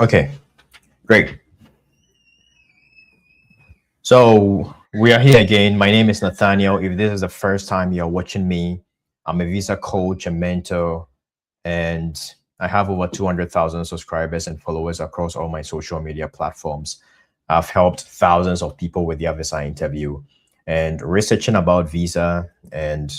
Okay, great. So we are here again. My name is Nathaniel. If this is the first time you're watching me, I'm a visa coach, a mentor, and I have over 200,000 subscribers and followers across all my social media platforms. I've helped thousands of people with their visa interview, and researching about visa and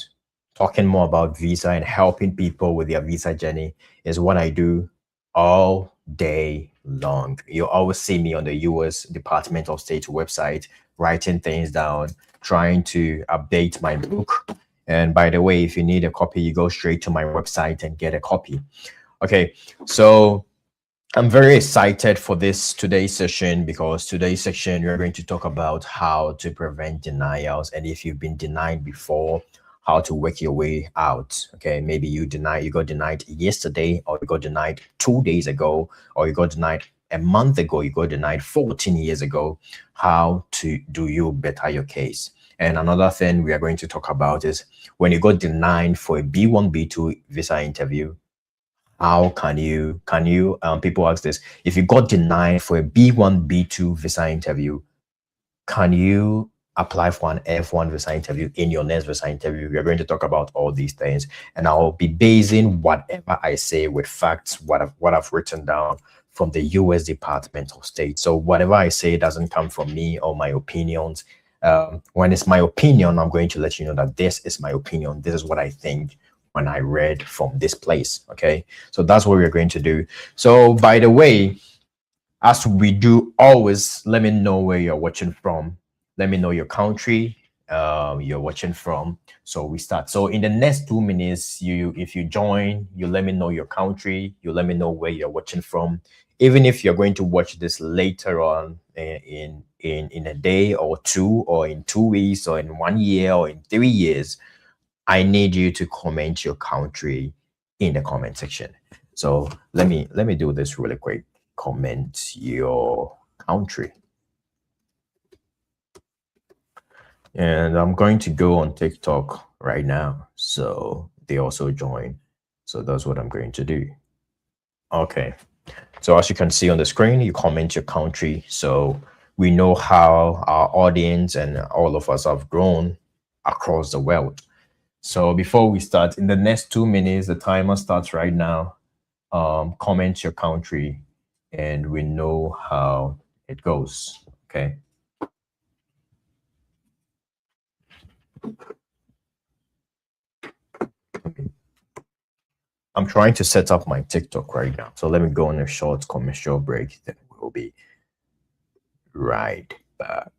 talking more about visa and helping people with their visa journey is what I do all day long. You always see me on the US Department of State website writing things down, trying to update my book. And by the way, if you need a copy, you go straight to my website and get a copy. Okay, so I'm very excited for this today's session because today's session we're going to talk about how to prevent denials, and if you've been denied before, how to work your way out. Okay, maybe you got denied yesterday, or you got denied 2 days ago, or you got denied a month ago, you got denied 14 years ago. How to do you better your case? And another thing we are going to talk about is when you got denied for a B1 B2 visa interview, how can you people ask this, if you got denied for a B1 B2 visa interview, can you apply for an F1 visa interview in your next visa interview? We're going to talk about all these things, and I'll be basing whatever I say with facts, what I've written down from the US Department of State. So whatever I say doesn't come from me or my opinions. When it's my opinion, I'm going to let you know that this is my opinion. This is what I think when I read from this place. Okay, so that's what we're going to do. So by the way, as we do always, let me know where you're watching from. Let me know your country you're watching from. So we start. So in the next 2 minutes, if you join, you let me know your country. You let me know where you're watching from. Even if you're going to watch this later on in a day or two, or in 2 weeks, or in 1 year, or in 3 years, I need you to comment your country in the comment section. So let me do this really quick. Comment your country. And I'm going to go on TikTok right now, so they also join. So that's what I'm going to do. Okay. So as you can see on the screen, you comment your country, so we know how our audience and all of us have grown across the world. So before we start, in the next 2 minutes, the timer starts right now. Comment your country, and we know how it goes. Okay. I'm trying to set up my TikTok right now. So let me go on a short commercial break. Then we'll be right back.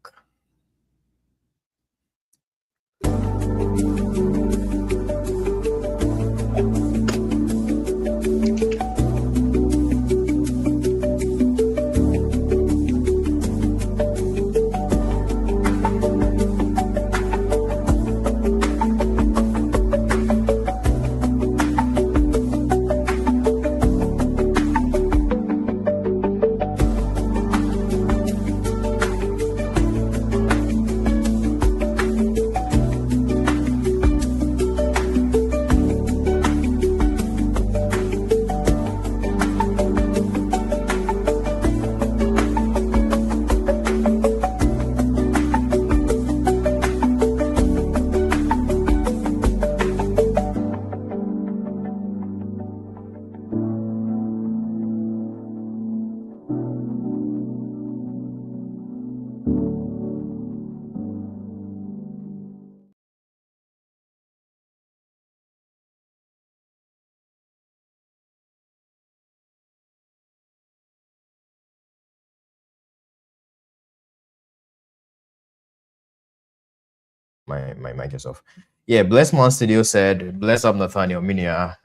My mic is off. Yeah, Blessman Studio said, "Bless up Nathaniel Minia."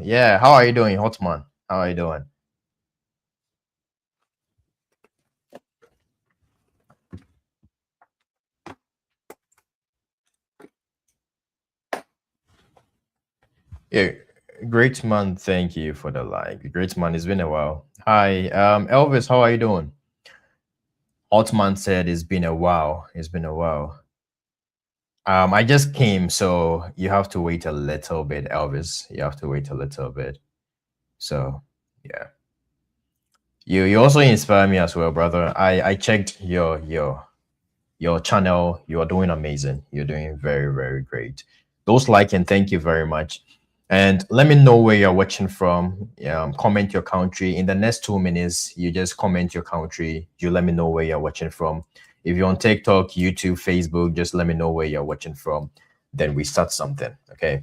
Yeah, how are you doing, Hotman? How are you doing? Yeah, great man. Thank you for the like. Great man, it's been a while. Hi, Elvis, how are you doing? Hotman said it's been a while. It's been a while. I just came, so you have to wait a little bit, Elvis. You have to wait a little bit. So, yeah, You also inspire me as well, brother. I checked your channel. You are doing amazing. You're doing very, very great. Those like and thank you very much. And let me know where you're watching from. Comment your country. In the next 2 minutes, you just comment your country. You let me know where you're watching from. If you're on TikTok, YouTube, Facebook, just let me know where you're watching from. Then we start something. Okay.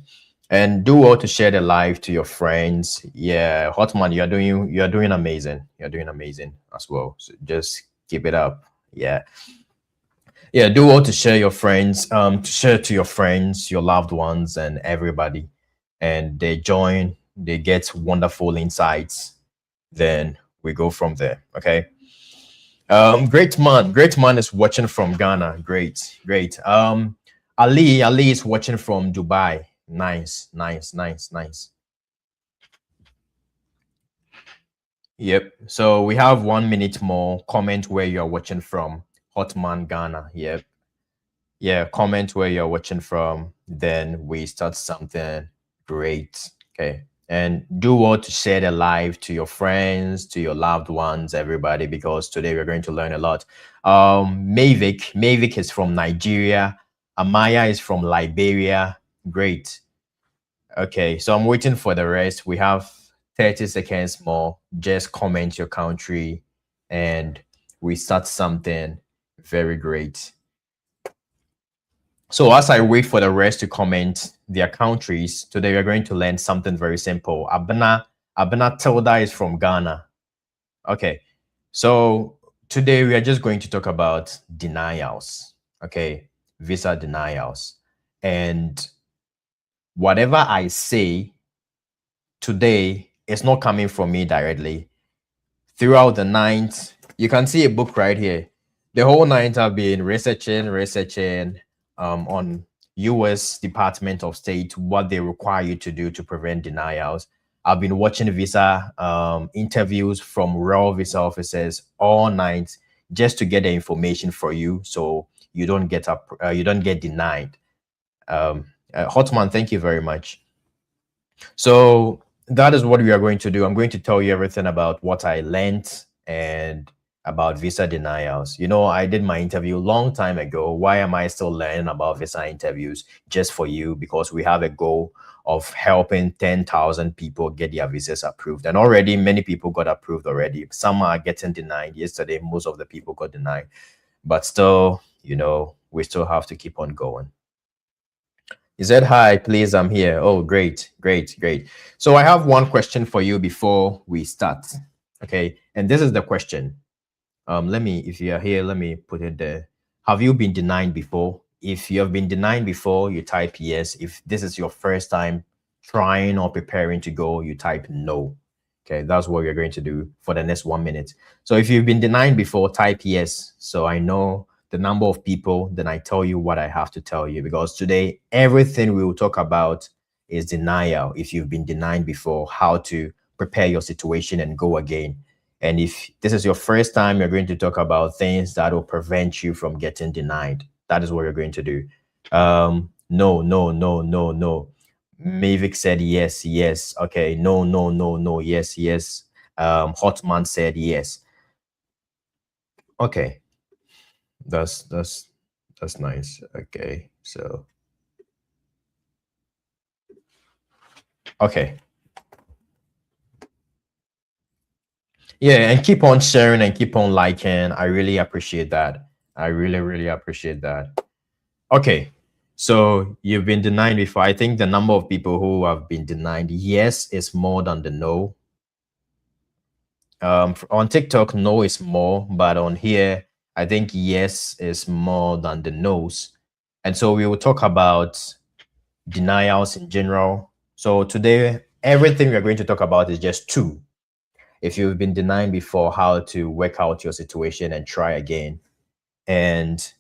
And do well to share the live to your friends. Yeah, Hotman, you're doing amazing. You're doing amazing as well. So just keep it up. Yeah. Yeah, do well to share your friends, to share to your friends, your loved ones, and everybody. And they join, they get wonderful insights. Then we go from there. Okay. Great man is watching from Ghana. Great, great. Ali is watching from Dubai. Nice, nice, nice, nice. Yep. So we have 1 minute more. Comment where you're watching from. Hotman Ghana. Yep. Yeah, comment where you're watching from. Then we start something great. Okay. And do well to share the live to your friends, to your loved ones, everybody, because today we're going to learn a lot. Mavik is from Nigeria. Amaya is from Liberia. Great. Okay, so I'm waiting for the rest. We have 30 seconds more. Just comment your country and we start something very great. So as I wait for the rest to comment their countries, today we're going to learn something very simple. Abena Tilda is from Ghana. Okay, so today we are just going to talk about denials. Okay, visa denials. And whatever I say today is not coming from me directly. Throughout the night, you can see a book right here. The whole night I've been researching on US Department of State, what they require you to do to prevent denials. I've been watching visa interviews from raw visa officers all night just to get the information for you, so you don't get denied. Hotman, thank you very much. So that is what we are going to do. I'm going to tell you everything about what I learned and about visa denials. I did my interview a long time ago. Why am I still learning about visa interviews? Just for you, because we have a goal of helping 10,000 people get their visas approved. And already many people got approved already. Some are getting denied. Yesterday, most of the people got denied. But still, we still have to keep on going. He said, hi, please, I'm here. Oh, great, great, great. So I have one question for you before we start. Okay. And this is the question. If you are here, let me put it there. Have you been denied before? If you have been denied before, you type yes. If this is your first time trying or preparing to go, you type no. Okay, that's what we're going to do for the next 1 minute. So if you've been denied before, type yes. So I know the number of people, then I tell you what I have to tell you, because today everything we will talk about is denial. If you've been denied before, how to prepare your situation and go again. And if this is your first time, you're going to talk about things that will prevent you from getting denied. That is what you're going to do. No, no, no, no, no. Mavic said yes, yes. Okay, no, no, no, no, yes, yes. Hotman said yes. Okay, that's nice. Okay, so okay. Yeah, and keep on sharing and keep on liking. I really appreciate that. I really, really appreciate that. Okay, so you've been denied before. I think the number of people who have been denied yes is more than the no. On TikTok, no is more, but on here, I think yes is more than the no's. And so we will talk about denials in general. So today, everything we're going to talk about is just two. If you've been denied before, how to work out your situation and try again. And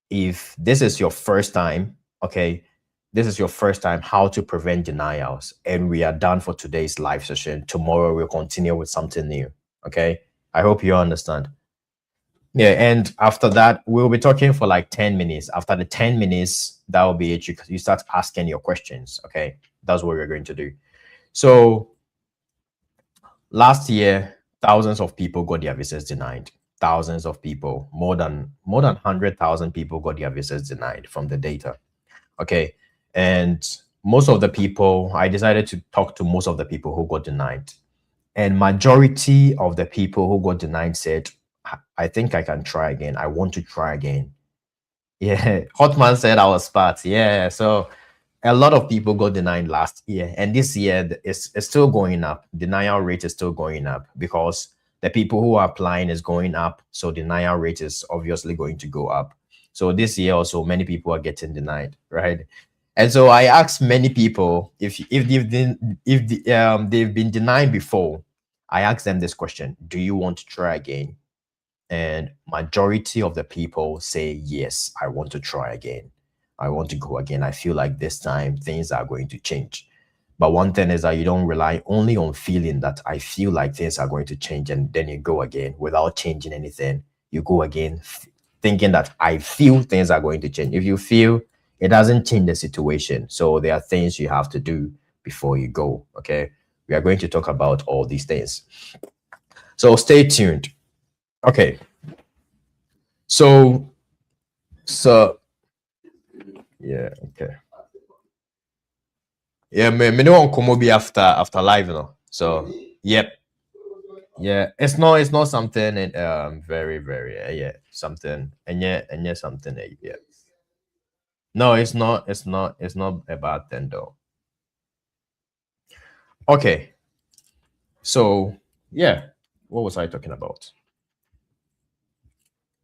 if this is your first time, okay, this is your first time, how to prevent denials. And we are done for today's live session. Tomorrow we'll continue with something new. Okay. I hope you understand. Yeah. And after that, we'll be talking for like 10 minutes. After the 10 minutes, that will be it. You start asking your questions. Okay. That's what we're going to do. So last year, thousands of people got their visas denied. Thousands of people, more than 100,000 people got their visas denied from the data. Okay. And most of the people, I decided to talk to most of the people who got denied. And majority of the people who got denied said, I think I can try again. I want to try again. Yeah. Hotman said I was smart. Yeah. So a lot of people got denied last year, and this year it's still going up. Denial rate is still going up because the people who are applying is going up, so denial rate is obviously going to go up. So this year also many people are getting denied, right? And so I asked many people if they've been denied before. I asked them this question: do you want to try again? And majority of the people say yes, I want to try again. I want to go again. I feel like this time things are going to change. But one thing is that you don't rely only on feeling that I feel like things are going to change, and then you go again without changing anything. You go again thinking that I feel things are going to change. If you feel, it doesn't change the situation. So there are things you have to do before you go. Okay. We are going to talk about all these things. So stay tuned. Okay. So, so yeah, okay. Yeah, me no one come be after live, you know. So, yep. Yeah, it's not something very yeah, something and yeah something yeah. No, it's not a bad thing though. Okay. So, yeah, what was I talking about?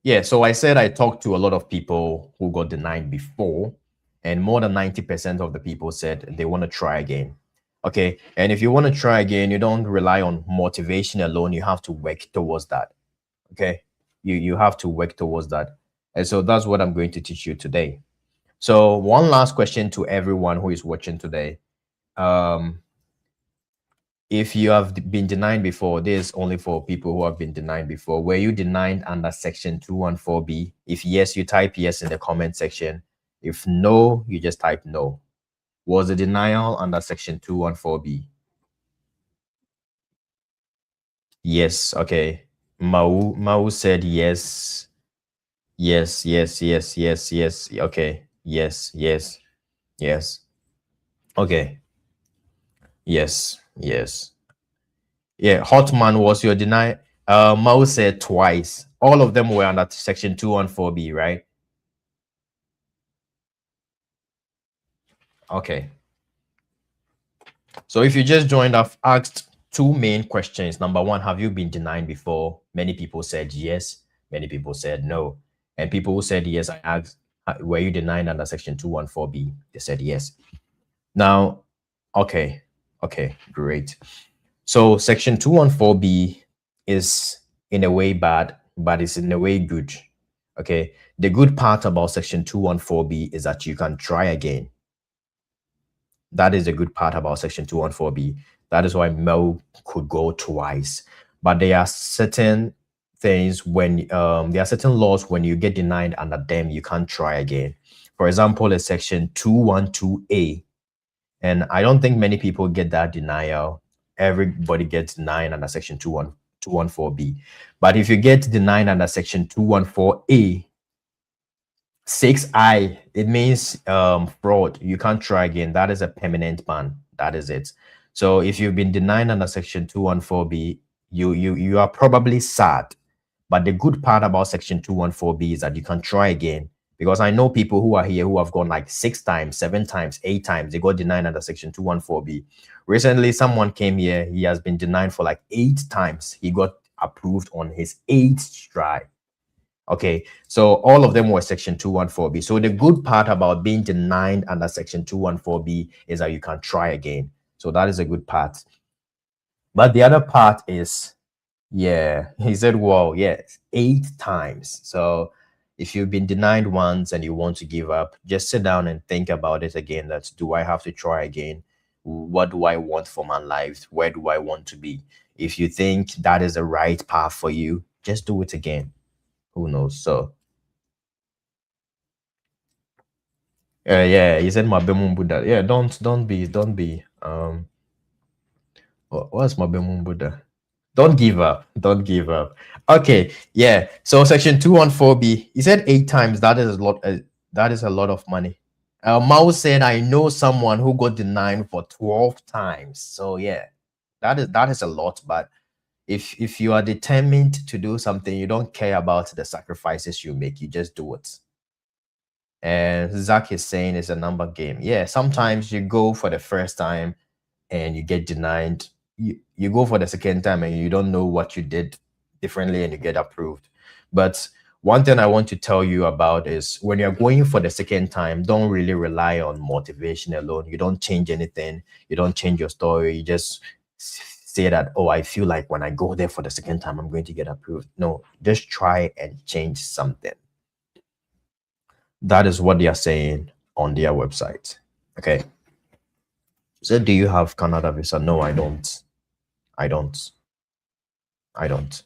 Yeah, so I said I talked to a lot of people who got denied before, and more than 90% of the people said they want to try again. Okay. And if you want to try again, you don't rely on motivation alone. You have to work towards that. Okay. You have to work towards that. And so that's what I'm going to teach you today. So one last question to everyone who is watching today. Um, if you have been denied before, this is only for people who have been denied before. Were you denied under section 214B? If yes, you type yes in the comment section. If no, you just type no. Was the denial under section 214B? Yes. Okay. Mau said yes. Yes, yes, yes, yes, yes. Okay. Yes, yes, yes. Okay. Yes, yes. Yeah, Hotman was your deny. Mau said twice. All of them were under section 214B, right? Okay. So if you just joined, I've asked two main questions. Number one, have you been denied before? Many people said yes. Many people said no. And people who said yes, I asked, were you denied under section 214B? They said yes. Now, okay. Okay, great. So section 214B is in a way bad, but it's in a way good. Okay. The good part about section 214B is that you can try again. That is the good part about section 214B. That is why Mel could go twice. But there are certain things when there are certain laws when you get denied under them, you can't try again. For example, in section 212A, and I don't think many people get that denial. Everybody gets denied under section 214B. But if you get denied under section 214A, 6I, it means fraud. You can't try again. That is a permanent ban. That is it. So if you've been denied under section 214B, you are probably sad. But the good part about section 214B is that you can try again. Because I know people who are here who have gone like 6 times, 7 times, 8 times. They got denied under section 214B. Recently, someone came here. He has been denied for like 8 times. He got approved on his 8th try. Okay, so all of them were section 214B. So the good part about being denied under section 214B is that you can try again. So that is a good part. But the other part is, yeah, he said, well, yes, 8 times. So if you've been denied once and you want to give up, just sit down and think about it again. That do I have to try again? What do I want for my life? Where do I want to be? If you think that is the right path for you, just do it again. Who knows? So yeah, he said Mabemu Buddha. Yeah, don't be what's Mabemu Buddha? Don't give up. Don't give up. Okay. Yeah. So section 214B, he said 8 times. That is a lot. That is a lot of money. Mao said, I know someone who got denied for 12 times. So yeah, that is a lot. But if you are determined to do something, you don't care about the sacrifices you make, you just do it. And Zach is saying it's a number game. Yeah, sometimes you go for the first time and you get denied. You go for the second time and you don't know what you did differently and you get approved. But one thing I want to tell you about is when you're going for the second time, don't really rely on motivation alone. You don't change anything, you don't change your story. You just say that, oh, I feel like when I go there for the second time, I'm going to get approved. No, just try and change something. That is what they are saying on their website. Okay. So do you have Canada visa? No, I don't. I don't. I don't.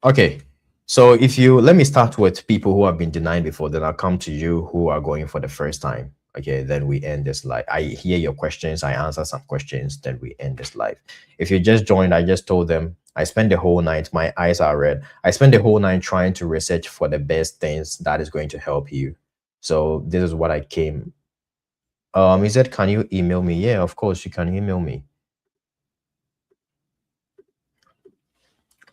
Okay. So if you let me start with people who have been denied before, then I'll come to you who are going for the first time. Okay, then we end this live. I hear your questions, I answer some questions, then we end this live. If you just joined, I just told them I spent the whole night, my eyes are red. I spent the whole night trying to research for the best things that is going to help you. So this is what I came. He said, can you email me? Yeah, of course you can email me.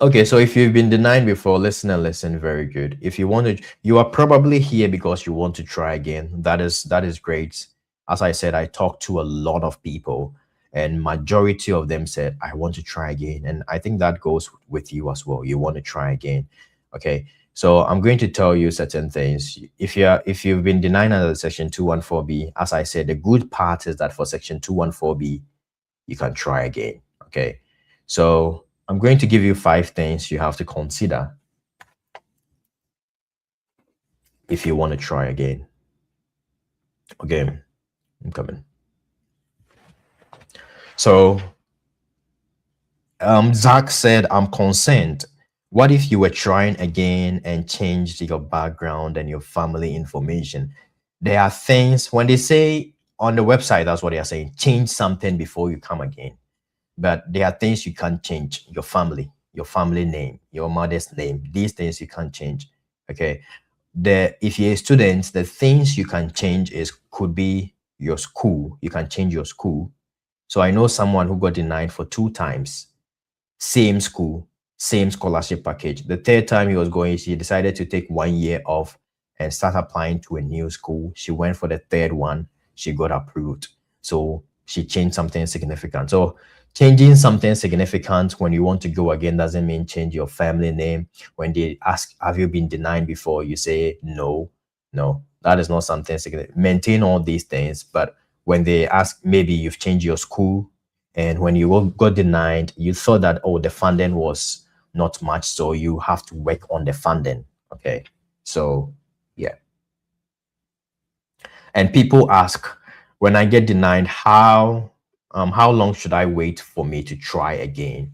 Okay, so if you've been denied before, listen and listen very good. If you want to, you are probably here because you want to try again. That is great. As I said, I talked to a lot of people and majority of them said, I want to try again. And I think that goes with you as well. You want to try again. Okay. So I'm going to tell you certain things. If you've been denied under section 214B, as I said, the good part is that for section 214B, you can try again. Okay. So I'm going to give you 5 things you have to consider if you want to try again. Okay, I'm coming. So, Zach said, I'm concerned. What if you were trying again and changed your background and your family information? There are things, when they say on the website, that's what they are saying, change something before you come again. But there are things you can't change. Your family name, your mother's name, these things you can't change. Okay. If you're a student, the things you can change is could be your school. You can change your school. So I know someone who got denied for 2 times, same school, same scholarship package. The third time he was going, she decided to take 1 year off and start applying to a new school. She went for the third one, she got approved. So she changed something significant. So changing something significant when you want to go again doesn't mean change your family name. When they ask, have you been denied before? You say no. No, that is not something significant. Maintain all these things, but when they ask, maybe you've changed your school, and when you got denied, you thought that, oh, the funding was not much, so you have to work on the funding. Okay, so yeah. And people ask, when I get denied, how long should I wait for me to try again?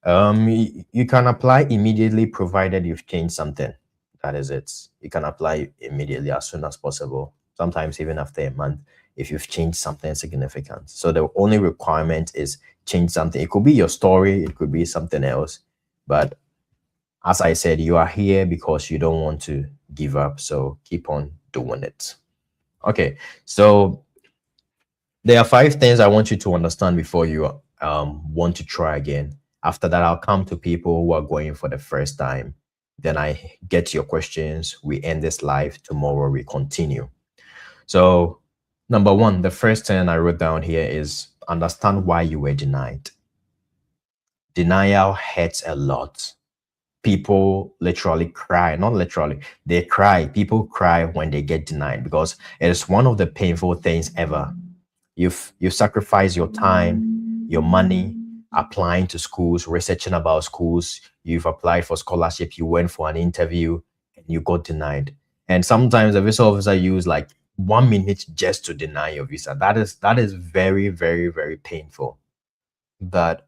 You can apply immediately provided you've changed something. That is it. You can apply immediately as soon as possible, sometimes even after a month if you've changed something significant. So the only requirement is change something. It could be your story, it could be something else. But as I said, you are here because you don't want to give up. So keep on doing it. Okay. So there are 5 things I want you to understand before you want to try again. After that, I'll come to people who are going for the first time. Then I get your questions. We end this live. Tomorrow we continue. So, number 1, the first thing I wrote down here is understand why you were denied. Denial hurts a lot. People literally cry, not literally, they cry. People cry when they get denied because it is one of the painful things ever. You've sacrificed your time, your money, applying to schools, researching about schools. You've applied for scholarship, you went for an interview, and you got denied. And sometimes the visa officer use like 1 minute just to deny your visa. That is very, very, very painful. But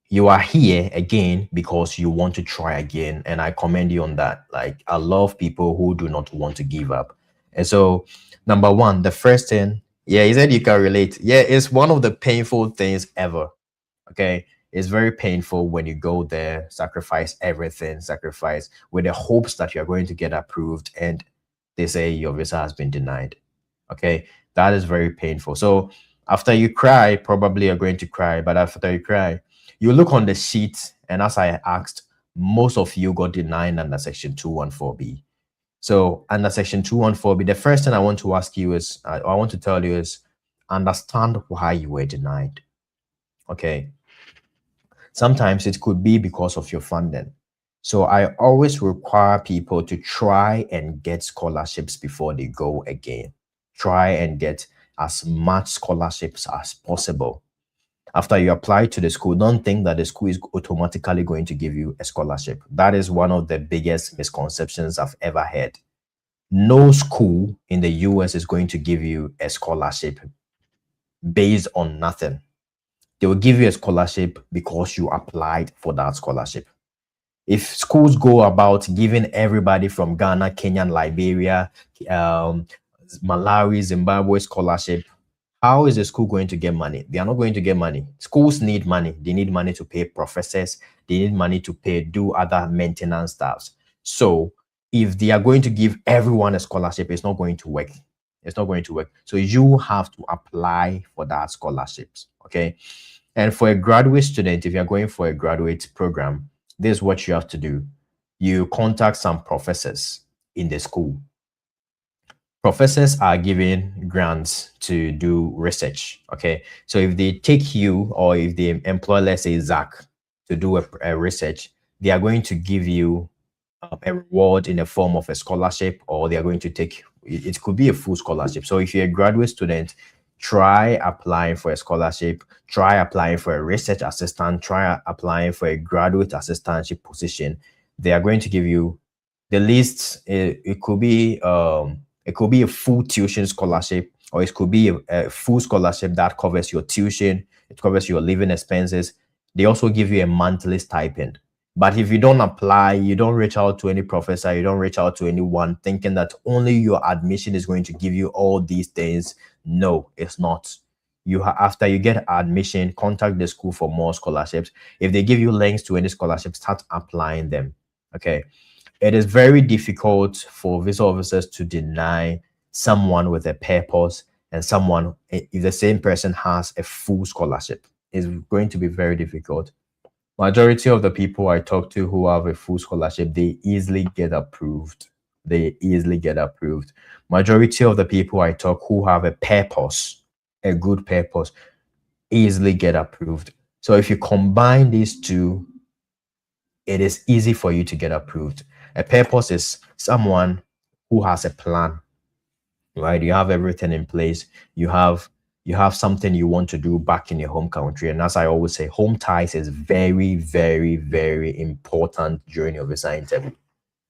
you are here again because you want to try again, and I commend you on that. Like, I love people who do not want to give up. And so, number 1, the first thing, yeah, he said you can relate. Yeah, it's one of the painful things ever. Okay, It's very painful when you go there, sacrifice everything, sacrifice with the hopes that you're going to get approved, and they say your visa has been denied. Okay, that is very painful. So after you cry, probably you're going to cry, but after you cry, you look on the sheet, and as I asked, most of you got denied under Section 214B. So under Section 214B, the first thing I want to ask you is, I want to tell you is, understand why you were denied. Okay. Sometimes it could be because of your funding. So I always require people to try and get scholarships before they go again. Try and get as much scholarships as possible. After you apply to the school, don't think that the school is automatically going to give you a scholarship. That is one of the biggest misconceptions I've ever heard. No school in the US is going to give you a scholarship based on nothing. They will give you a scholarship because you applied for that scholarship. If schools go about giving everybody from Ghana, Kenya, Liberia, um, Malawi, Zimbabwe scholarship, how is the school going to get money? They are not going to get money. Schools need money. They need money to pay professors. They need money to pay, do other maintenance staffs. So if they are going to give everyone a scholarship, it's not going to work. It's not going to work. So you have to apply for that scholarships. Okay. And for a graduate student, if you're going for a graduate program, this is what you have to do. You contact some professors in the school. Professors are given grants to do research. Okay. So if they take you, or if they employ, let's say, Zach, to do a research, they are going to give you a reward in the form of a scholarship, or they are going to take it could be a full scholarship. So if you're a graduate student, try applying for a scholarship, try applying for a research assistant, try applying for a graduate assistantship position. They are going to give you the list. It could be a full tuition scholarship, or it could be a full scholarship that covers your tuition, it covers your living expenses. They also give you a monthly stipend. But if you don't apply, you don't reach out to any professor, you don't reach out to anyone thinking that only your admission is going to give you all these things. No, it's not. After you get admission, contact the school for more scholarships. If they give you links to any scholarships, start applying them. Okay. It is very difficult for visa officers to deny someone with a purpose and someone, if the same person has a full scholarship. It's going to be very difficult. Majority of the people I talk to who have a full scholarship, they easily get approved. They easily get approved. Majority of the people I talk who have a purpose, a good purpose, easily get approved. So if you combine these two, it is easy for you to get approved. A purpose is someone who has a plan, right? You have everything in place. You have something you want to do back in your home country. And as I always say, home ties is very, very, very important during your visa interview.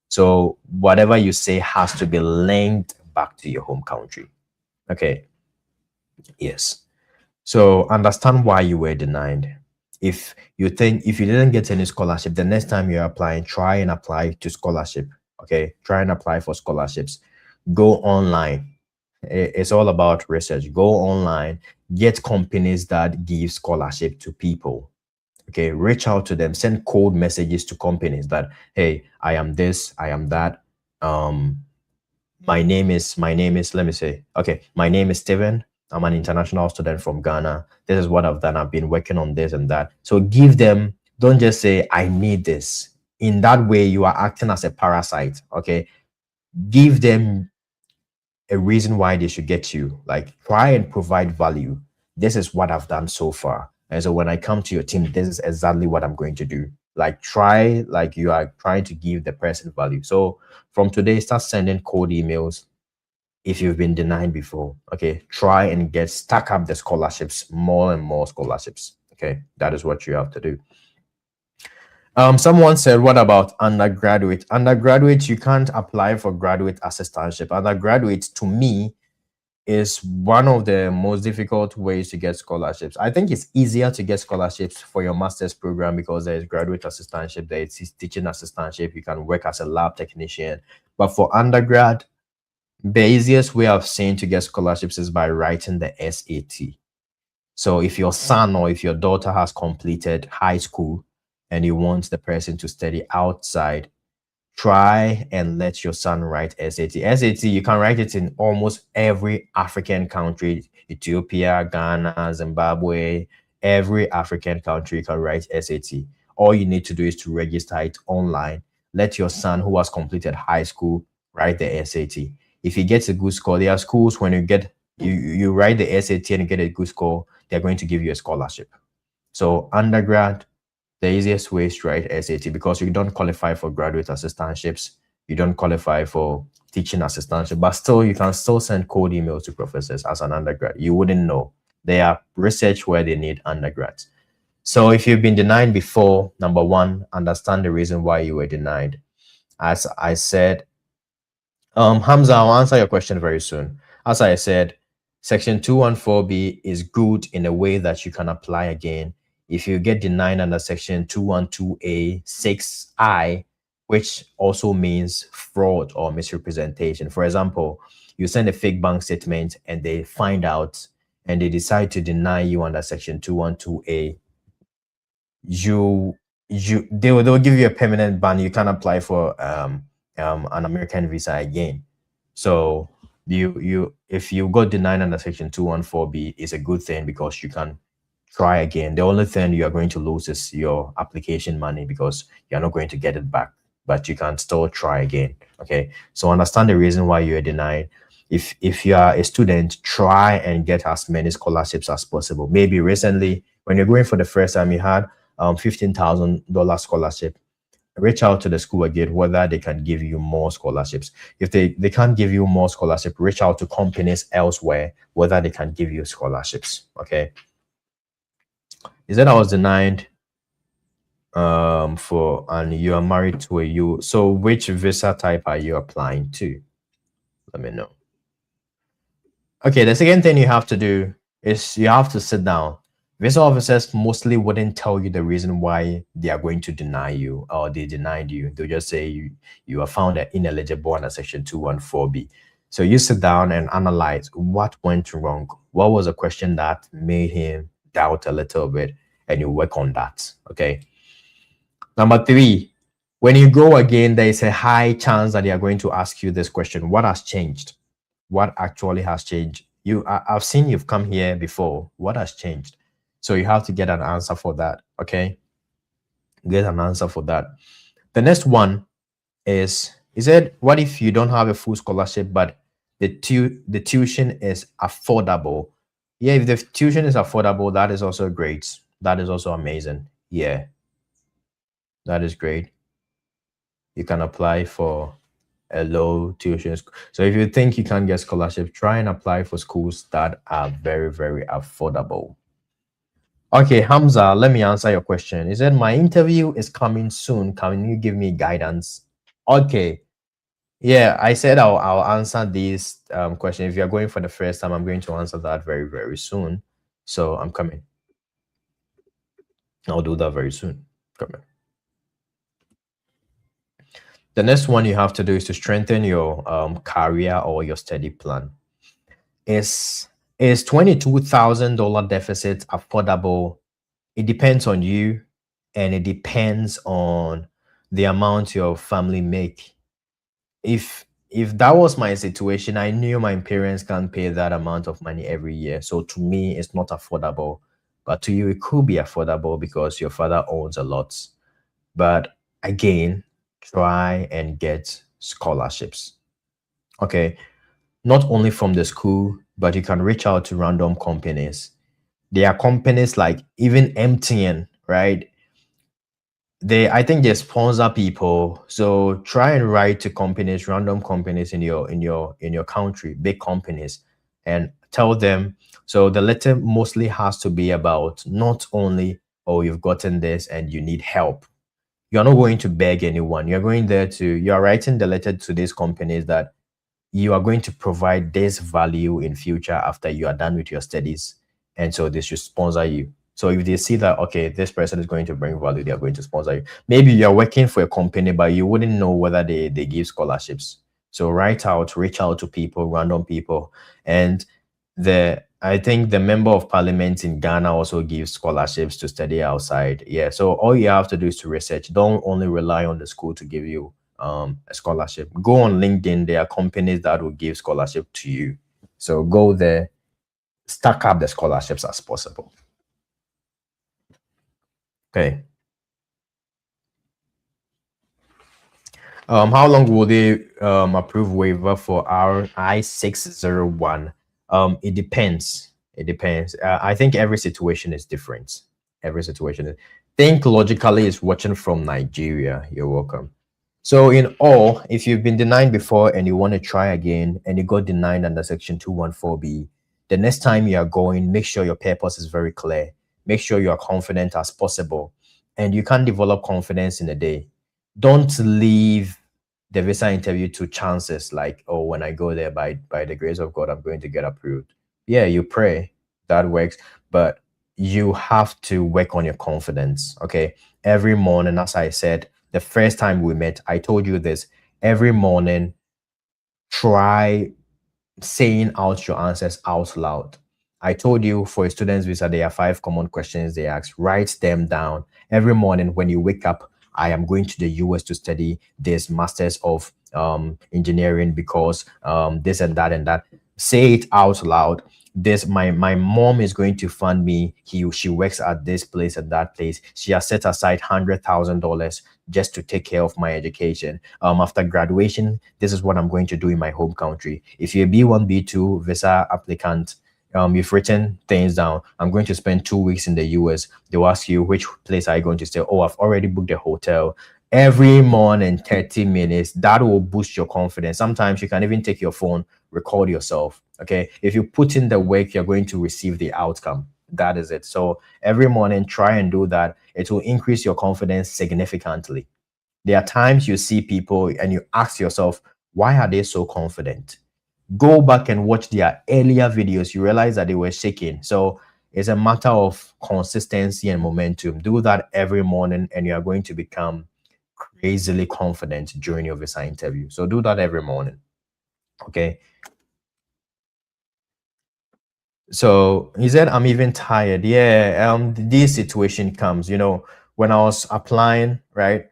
So whatever you say has to be linked back to your home country. Okay. Yes. So understand why you were denied. If you didn't get any scholarship, the next time you're applying, try and apply to scholarship. Okay. Try and apply for scholarships. Go online. It's all about research. Go online, get companies that give scholarship to people. Okay, reach out to them, send cold messages to companies that, hey, I am this, I am that. My name is, let me say, okay, my name is Steven. I'm an international student from Ghana. This is what I've done. I've been working on this and that. So give them, don't just say, I need this. In that way, you are acting as a parasite. Okay. Give them a reason why they should get you. Like, try and provide value. This is what I've done so far. And so when I come to your team, this is exactly what I'm going to do. Like, try, like you are trying to give the person value. So from today, start sending cold emails if you've been denied before. Okay. Try and stack up the scholarships, more and more scholarships. Okay. That is what you have to do. Someone said, what about undergraduate? Undergraduate, you can't apply for graduate assistantship. Undergraduate, to me, is one of the most difficult ways to get scholarships. I think it's easier to get scholarships for your master's program because there is graduate assistantship, there is teaching assistantship, you can work as a lab technician. But for undergrad, the easiest way I've seen to get scholarships is by writing the SAT. So if your son or if your daughter has completed high school and you want the person to study outside, try and let your son write SAT. SAT, you can write it in almost every African country, Ethiopia, Ghana, Zimbabwe, every African country you can write SAT. All you need to do is to register it online. Let your son who has completed high school write the SAT. If he gets a good score, there are schools when you write the SAT and you get a good score, they're going to give you a scholarship. So undergrad, the easiest way is to write SAT because you don't qualify for graduate assistantships. You don't qualify for teaching assistantship, but still you can still send cold emails to professors as an undergrad. You wouldn't know. They are research where they need undergrads. So if you've been denied before, number one, understand the reason why you were denied. As I said, Hamza, I'll answer your question very soon. As I said, Section 214B is good in a way that you can apply again. If you get denied under Section 212A 6I, which also means fraud or misrepresentation. For example, you send a fake bank statement and they find out and they decide to deny you under Section 212A, they'll give you a permanent ban. You can't apply for an American visa again. So you if you got denied under Section 214B, is a good thing because you can try again. The only thing you are going to lose is your application money because you're not going to get it back, but you can still try again. Okay. So understand the reason why you are denied. If you are a student, try and get as many scholarships as possible. Maybe recently, when you're going for the first time, you had $15,000 scholarship. Reach out to the school again whether they can give you more scholarships. If they can't give you more scholarship, reach out to companies elsewhere whether they can give you scholarships. Okay. Is that I was denied for and you are married to a U. So which visa type are you applying to? Let me know. Okay, the second thing you have to do is you have to sit down. Visa officers mostly wouldn't tell you the reason why they are going to deny you or they denied you. They'll just say you are found ineligible under Section 214B. So you sit down and analyze what went wrong. What was a question that made him doubt a little bit, and you work on that. Okay. Number three, when you go again, there is a high chance that they are going to ask you this question: what has changed? What actually has changed? I've seen you've come here before. What has changed? So you have to get an answer for that. Okay. Get an answer for that. The next one is it what if you don't have a full scholarship, but the tuition is affordable? Yeah, if the tuition is affordable, that is also great. That is also amazing. Yeah, that is great. You can apply for a low tuition. So if you think you can't get scholarship, try and apply for schools that are very, very affordable. Okay, Hamza, let me answer your question. He said, my interview is coming soon. Can you give me guidance? Okay. Yeah, I said I'll answer this question. If you're going for the first time, I'm going to answer that very, very soon. So I'm coming. I'll do that very soon. Coming. The next one you have to do is to strengthen your career or your study plan. Is $22,000 deficit affordable? It depends on you, and it depends on the amount your family make. If that was my situation, I knew my parents can't pay that amount of money every year. So to me, it's not affordable. But to you, it could be affordable because your father owns a lot. But again, try and get scholarships. Okay. Not only from the school, but you can reach out to random companies. There are companies like even MTN, right? I think they sponsor people. So try and write to companies, random companies in your country, big companies, and tell them. So the letter mostly has to be about not only, oh, you've gotten this and you need help. You're not going to beg anyone. You're writing the letter to these companies that you are going to provide this value in future after you are done with your studies, and so they should sponsor you. So if they see that, okay, this person is going to bring value, they are going to sponsor you. Maybe you're working for a company but you wouldn't know whether they give scholarships. So reach out to people, random people. And the I think the member of parliament in Ghana also gives scholarships to study outside. Yeah, so all you have to do is to research. Don't only rely on the school to give you a scholarship. Go on LinkedIn. There are companies that will give scholarship to you. So go there, stack up the scholarships as possible. Okay. How long will they approve waiver for our I-601? It depends. It depends. I think every situation is different. Every situation is. Think logically is watching from Nigeria. You're welcome. So in all, if you've been denied before and you want to try again and you got denied under Section 214B, the next time you are going, make sure your purpose is very clear. Make sure you are confident as possible. And you can't develop confidence in a day. Don't leave the visa interview to chances like, oh, when I go there, by the grace of God, I'm going to get approved. Yeah, you pray, that works, but you have to work on your confidence. Okay. Every morning, as I said, the first time we met, I told you this. Every morning, try saying out your answers out loud. I told you for a student's visa, there are 5 common questions they ask. Write them down. Every morning when you wake up, I am going to the US to study this Masters of Engineering because this and that and that. Say it out loud. This my mom is going to fund me. She works at this place and that place. She has set aside $100,000 just to take care of my education. After graduation, this is what I'm going to do in my home country. If you're a B1, B2 visa applicant, you've written things down. I'm going to spend 2 weeks in the US. They'll ask you, which place are you going to stay? Oh, I've already booked a hotel. Every morning, 30 minutes, that will boost your confidence. Sometimes you can even take your phone, record yourself. Okay. If you put in the work, you're going to receive the outcome. That is it. So every morning, try and do that. It will increase your confidence significantly. There are times you see people and you ask yourself, why are they so confident? Go back and watch their earlier videos. You realize that they were shaking. So it's a matter of consistency and momentum. Do that every morning and you are going to become crazily confident during your visa interview. So do that every morning. Okay. So he said, I'm even tired. Yeah. This situation comes, when I was applying, right?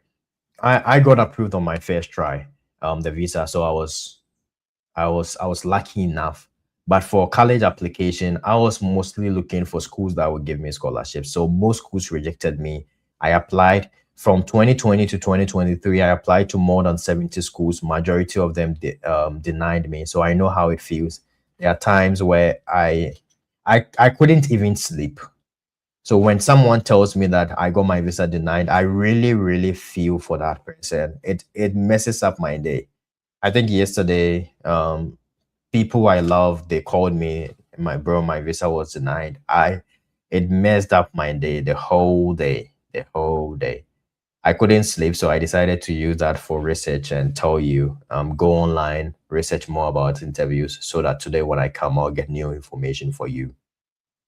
I got approved on my first try, the visa. So I was lucky enough. But for college application, I was mostly looking for schools that would give me scholarships. So most schools rejected me. I applied from 2020 to 2023. I applied to more than 70 schools. Majority of them denied me. So I know how it feels. There are times where I couldn't even sleep. So when someone tells me that I got my visa denied, I really, really feel for that person. It messes up my day. I think yesterday, people I love, they called me, my bro, my visa was denied. It messed up my day, the whole day, the whole day. I couldn't sleep, so I decided to use that for research and tell you, go online, research more about interviews so that today when I come, I'll get new information for you.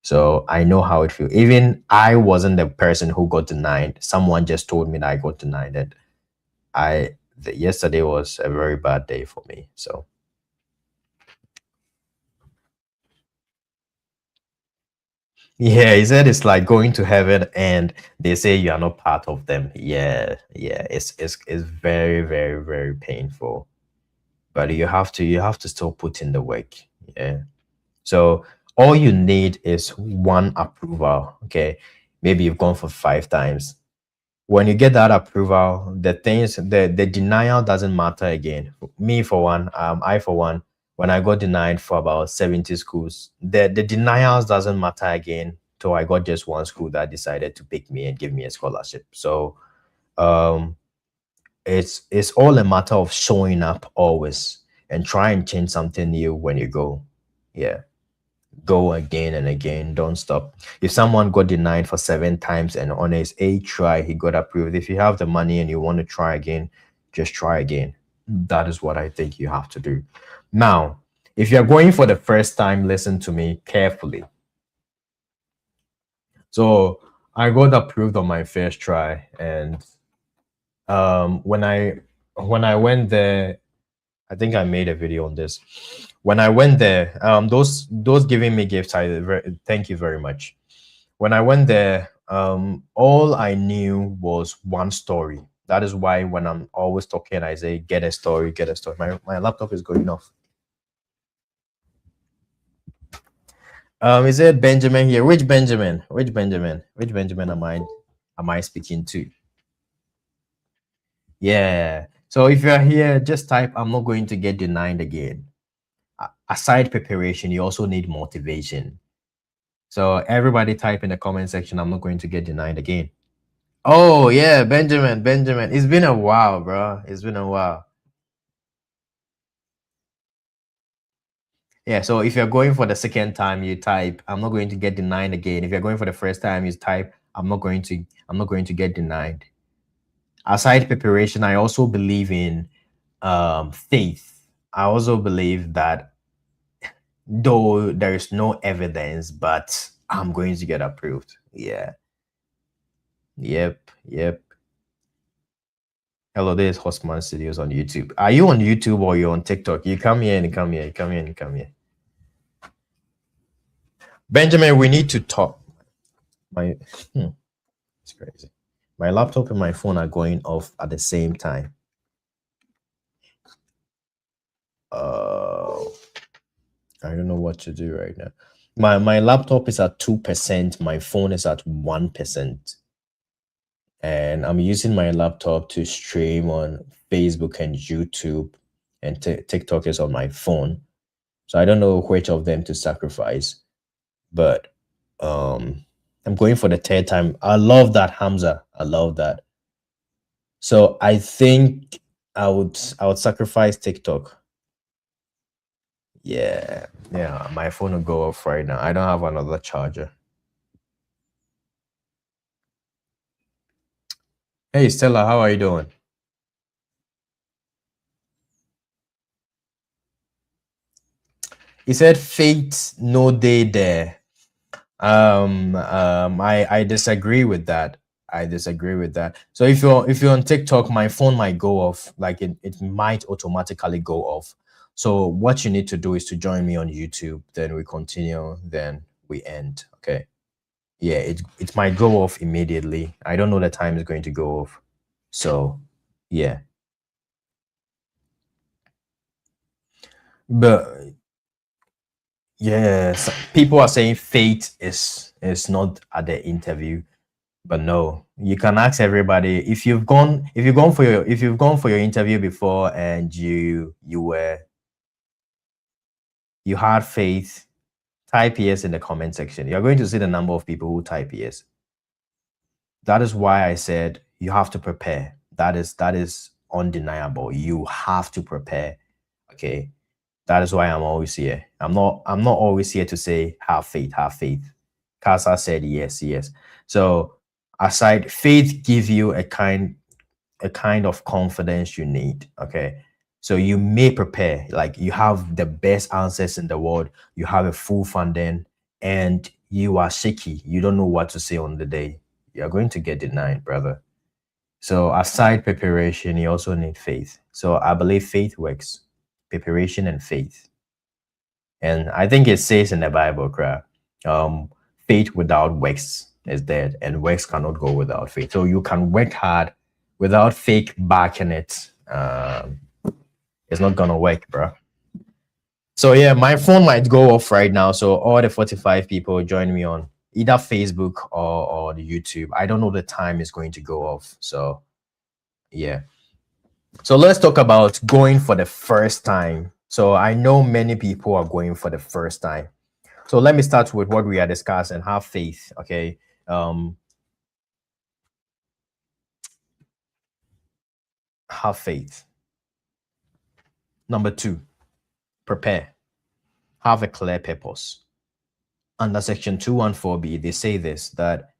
So I know how it feels. Even I wasn't the person who got denied. Someone just told me that I got denied. And yesterday was a very bad day for me. So yeah, he said it's like going to heaven and they say you are not part of them. Yeah, yeah. It's very, very, very painful. But you have to still put in the work. Yeah. So all you need is one approval. Okay. Maybe you've gone for 5 times. When you get that approval, the denial doesn't matter again. Me for one, I for one, when I got denied for about 70 schools, the denials doesn't matter again till I got just one school that decided to pick me and give me a scholarship. So um it's all a matter of showing up always and try and change something new when you go. Yeah, go again and again, don't stop. If someone got denied for 7 times and on his eighth try he got approved, if you have the money and you want to try again, just try again. That is what I think you have to do. Now, if you're going for the first time, listen to me carefully. So I got approved on my first try, and when I went there, I think I made a video on this. When I went there, those giving me gifts, thank you very much. When I went there, all I knew was one story. That is why when I'm always talking, I say, get a story, get a story. My laptop is going off. Is it Benjamin here? Which Benjamin? Which Benjamin? Which Benjamin am I speaking to? Yeah. So if you're here, just type I'm not going to get denied again. Aside preparation, you also need motivation. So everybody type in the comment section, I'm not going to get denied again. Oh yeah, Benjamin, Benjamin. It's been a while, bro. It's been a while. Yeah, so if you're going for the second time, you type, I'm not going to get denied again. If you're going for the first time, you type, I'm not going to get denied. Aside preparation, I also believe in faith. I also believe that though there is no evidence, but I'm going to get approved. Yeah. Yep. Yep. Hello, this is Hostman Studios on YouTube. Are you on YouTube or you're on TikTok? You come here and come here, you come here and come here. Benjamin, we need to talk. My it's crazy. My laptop and my phone are going off at the same time. I don't know what to do right now. My laptop is at 2%, my phone is at 1%. And I'm using my laptop to stream on Facebook and YouTube, and TikTok is on my phone. So I don't know which of them to sacrifice, but I'm going for the third time. I love that, Hamza. I love that. So I think I would sacrifice TikTok. Yeah, yeah. My phone will go off right now. I don't have another charger. Hey Stella, how are you doing? He said fate no day there. I disagree with that. I disagree with that. So if you're on TikTok, my phone might go off. Like it might automatically go off. So what you need to do is to join me on YouTube. Then we continue. Then we end. Okay. Yeah, it might go off immediately. I don't know the time is going to go off. So yeah. But yes, people are saying fate is not at the interview. But no, you can ask everybody if you've gone for your interview before and you had faith, type yes in the comment section. You're going to see the number of people who type yes. That is why I said you have to prepare. That is undeniable. You have to prepare. Okay. That is why I'm always here. I'm not always here to say have faith, have faith. Casa said yes, yes. So aside, faith give you a kind of confidence you need. Okay. So you may prepare, like you have the best answers in the world, you have a full funding, and you are shaky. You don't know what to say on the day. You're going to get denied, brother. So aside preparation, you also need faith. So I believe faith works, preparation and faith. And I think it says in the Bible, crap, faith without works is dead, and works cannot go without faith. So you can work hard without fake backing it. It's not gonna work, bro. So yeah, my phone might go off right now. So all the 45 people join me on either Facebook or the YouTube. I don't know the time it's going to go off. So yeah. So let's talk about going for the first time. So I know many people are going for the first time. So let me start with what we are discussing. Have faith. Okay. Have faith. Number two, prepare. Have a clear purpose. Under section 214B, they say this, that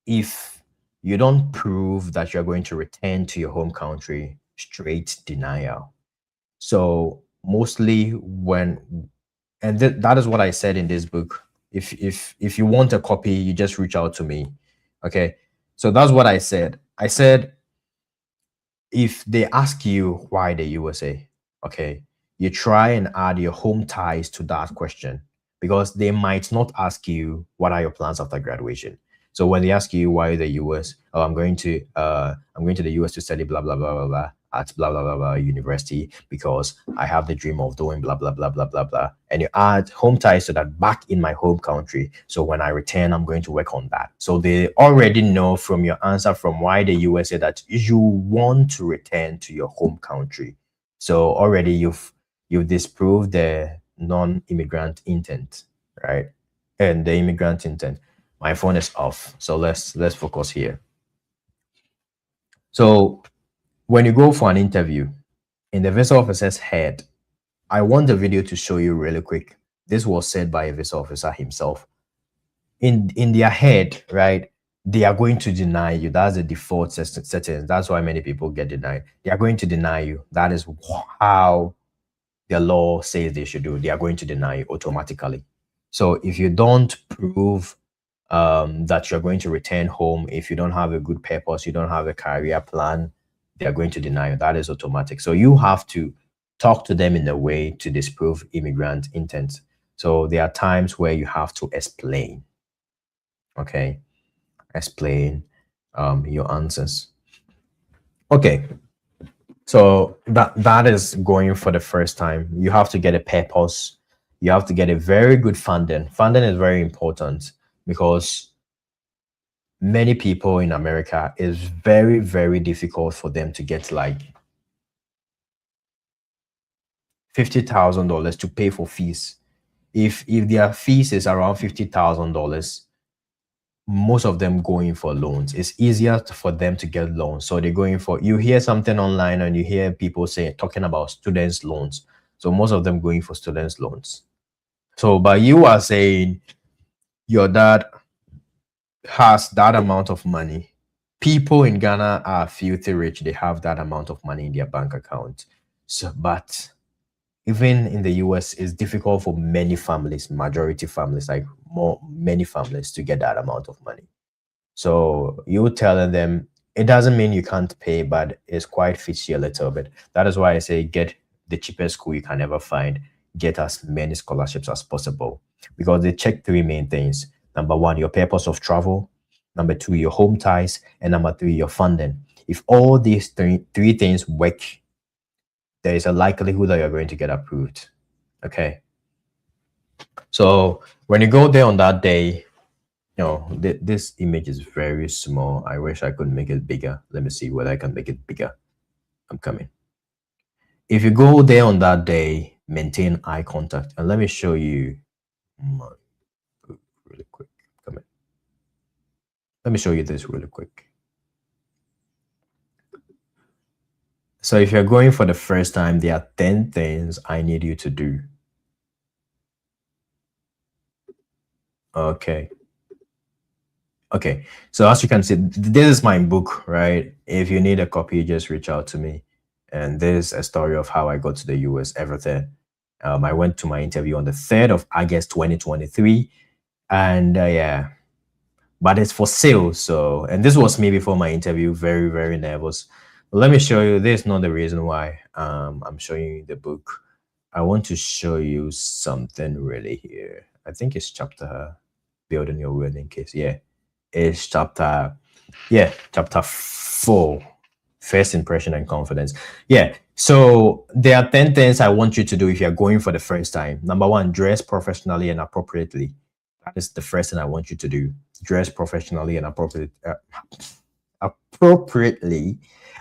if you don't prove that you're going to return to your home country, straight denial. So mostly that is what I said in this book. If you want a copy, you just reach out to me. Okay. So that's what I said. I said if they ask you why the USA, okay, you try and add your home ties to that question, because they might not ask you what are your plans after graduation. So when they ask you why the US, oh, I'm going to the US to study blah blah blah blah blah at blah blah blah blah university because I have the dream of doing blah blah blah blah blah blah, and you add home ties to that back in my home country. So when I return, I'm going to work on that. So they already know from your answer from why the USA that you want to return to your home country. So already you've disproved the non-immigrant intent, right? And the immigrant intent. My phone is off, so let's focus here. So when you go for an interview in the visa officer's head, I want the video to show you really quick. This was said by a visa officer himself. In their head, right? They are going to deny you. That's the default setting. That's why many people get denied. They are going to deny you. That is how the law says they should do. They are going to deny you automatically. So if you don't prove that you're going to return home, if you don't have a good purpose, you don't have a career plan, they are going to deny you. That is automatic. So you have to talk to them in a way to disprove immigrant intent. So there are times where you have to explain. Okay, explain your answers. Okay, so that is going for the first time. You have to get a purpose. You have to get a very good funding. Funding is very important because many people in America, is very, very difficult for them to get like $50,000 to pay for fees. If their fees is around $50,000, most of them going for loans. It's easier for them to get loans. So they're going for, you hear something online and you hear people talking about students loans. So most of them going for students loans. So but you are saying your dad has that amount of money. People in Ghana are filthy rich. They have that amount of money in their bank account. So, but even in the US, it's difficult for many families, majority families, like many families, to get that amount of money. So you telling them it doesn't mean you can't pay, but it's quite fishy a little bit. That is why I say get the cheapest school you can ever find. Get as many scholarships as possible, because they check three main things. Number one, your purpose of travel. Number two, your home ties. And number three, your funding. If all these three things work, there is a likelihood that you're going to get approved. Okay. So when you go there on that day, this image is very small. I wish I could make it bigger. Let me see whether I can make it bigger. I'm coming. If you go there on that day, maintain eye contact. And let me show you my book really quick. Come in. Let me show you this really quick. So if you're going for the first time, there are 10 things I need you to do. Okay. Okay. So as you can see, this is my book, right? If you need a copy, just reach out to me. And this is a story of how I got to the US, everything. I went to my interview on the 3rd of August, 2023. And yeah, but it's for sale. So, and this was me before my interview, very, very nervous. But let me show you, this is not the reason why I'm showing you the book. I want to show you something really here. I think it's chapter building your winning case. Yeah, it's chapter 4, first impression and confidence. Yeah, so there are 10 things I want you to do if you're going for the first time. Number one, dress professionally and appropriately. That is the first thing I want you to do. Dress professionally and appropriately.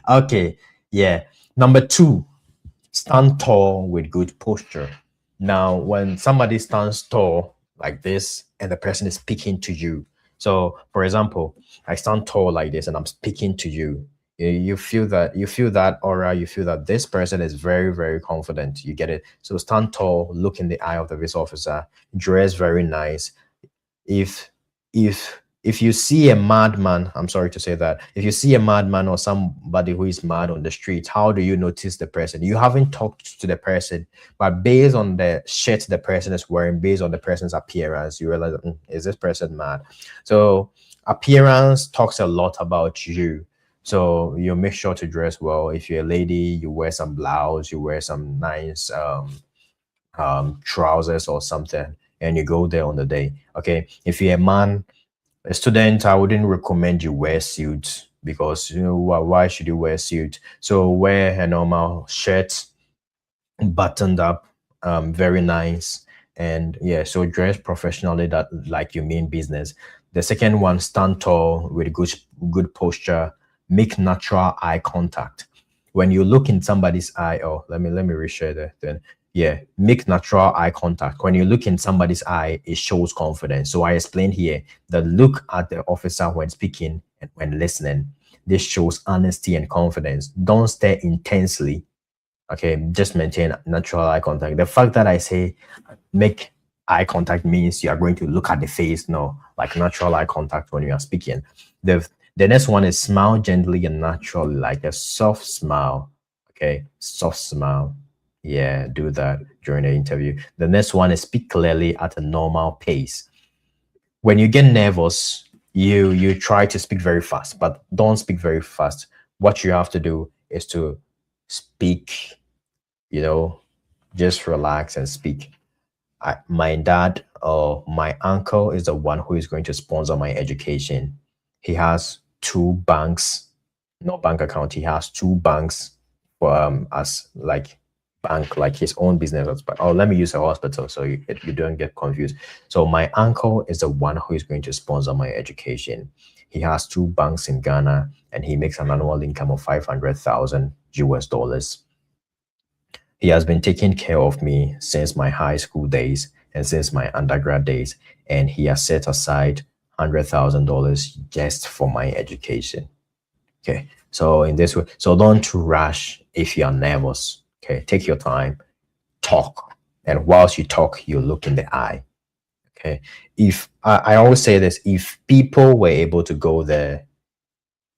Okay, yeah. Number two, stand tall with good posture. Now, when somebody stands tall like this and the person is speaking to you, so for example, I stand tall like this and I'm speaking to you, you feel that aura, you feel that this person is very, very confident. You get it. So stand tall, look in the eye of the visa officer, dress very nice. If you see a madman, I'm sorry to say that, if you see a madman or somebody who is mad on the street, how do you notice the person? You haven't talked to the person, but based on the shirt the person is wearing, based on the person's appearance, you realize, is this person mad? So appearance talks a lot about you. So you make sure to dress well. If you're a lady, you wear some blouse, you wear some nice trousers or something, and you go there on the day. Okay. If you're a man, a student, I wouldn't recommend you wear suits because why should you wear suit? So wear a normal shirt, buttoned up, very nice, and yeah. So dress professionally, that like you mean business. The second one, stand tall with good posture. Make natural eye contact. When you look in somebody's eye, oh, let me reshare that then. Yeah, make natural eye contact. When you look in somebody's eye, it shows confidence. So I explained here that look at the officer when speaking and when listening. This shows honesty and confidence. Don't stare intensely. Okay, just maintain natural eye contact. The fact that I say make eye contact means you are going to look at the face. No, like natural eye contact when you are speaking. The next one is smile gently and naturally, like a soft smile. Okay, soft smile. Yeah, do that during the interview. The next one is speak clearly at a normal pace. When you get nervous, you try to speak very fast, but don't speak very fast. What you have to do is to speak, you know, just relax and speak. My dad or my uncle is the one who is going to sponsor my education. He has two banks, no bank account. He has two banks for as like bank, like his own business. But oh, let me use a hospital so you don't get confused. So my uncle is the one who is going to sponsor my education. He has two banks in Ghana and he makes an annual income of 500,000 US dollars. He has been taking care of me since my high school days and since my undergrad days, and he has set aside $100,000 just for my education. Okay, so in this way, so don't rush if you are nervous. Okay, take your time, talk, and whilst you talk, you look in the eye. Okay, if I always say this, if people were able to go there